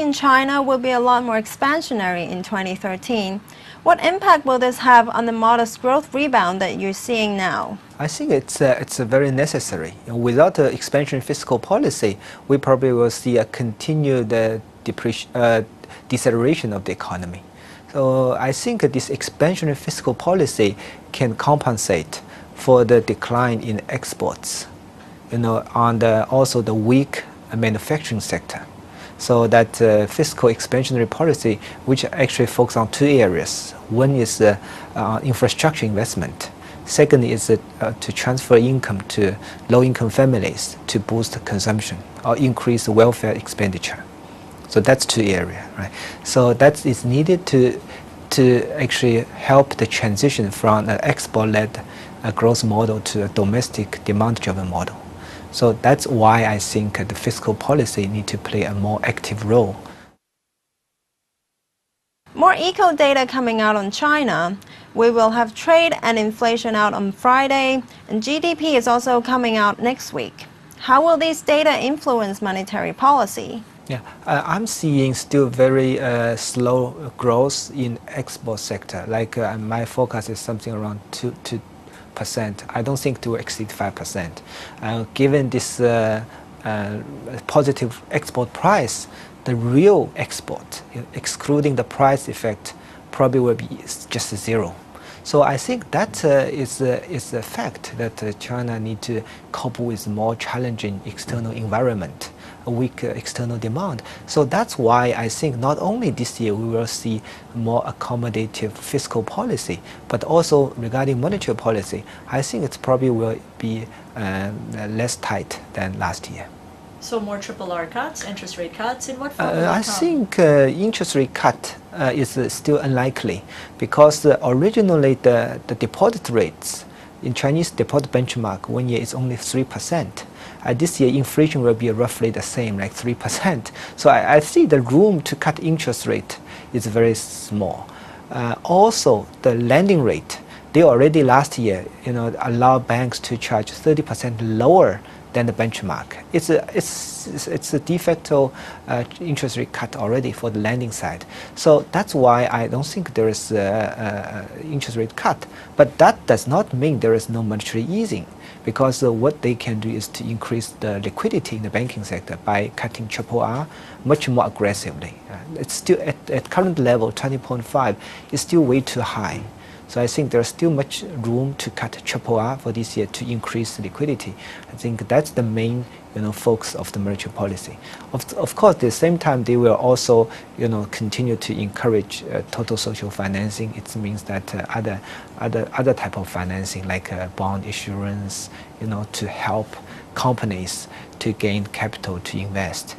in China will be a lot more expansionary in 2013. What impact will this have on the modest growth rebound that you're seeing now? I think it's very necessary. Without an expansion fiscal policy, we probably will see a continued deceleration of the economy. So I think this expansionary fiscal policy can compensate for the decline in exports, on also the weak manufacturing sector. So that fiscal expansionary policy, which actually focuses on two areas. One is infrastructure investment. Second is to transfer income to low-income families to boost consumption or increase welfare expenditure. So that's two areas, right? So that is needed to actually help the transition from an export-led growth model to a domestic demand-driven model. So that's why I think the fiscal policy needs to play a more active role. More eco data coming out on China. We will have trade and inflation out on Friday, and GDP is also coming out next week. How will these data influence monetary policy? Yeah, I'm seeing still very slow growth in export sector. Like my forecast is something around 2%. I don't think it will exceed 5%. Given this positive export price, the real export, excluding the price effect, probably will be just zero. So I think that is a fact that China needs to cope with more challenging external environment, a weak external demand. So that's why I think not only this year we will see more accommodative fiscal policy, but also regarding monetary policy, I think it probably will be less tight than last year. So more RRR cuts, interest rate cuts, in what form will they I come? think interest rate cut is still unlikely because originally the deposit rates in Chinese deposit benchmark 1 year is only 3%. This year inflation will be roughly the same, like 3%. So I see the room to cut interest rate is very small. Also the lending rate, they already last year allow banks to charge 30% lower than the benchmark. It's a de facto interest rate cut already for the lending side. So that's why I don't think there is interest rate cut. But that does not mean there is no monetary easing, because what they can do is to increase the liquidity in the banking sector by cutting RRR much more aggressively. It's still at current level, 20.5 is still way too high. So I think there's still much room to cut RRR for this year to increase liquidity. I think that's the main focus of the monetary policy. Of course, at the same time, they will also continue to encourage total social financing. It means that other type of financing like bond issuance, to help companies to gain capital to invest.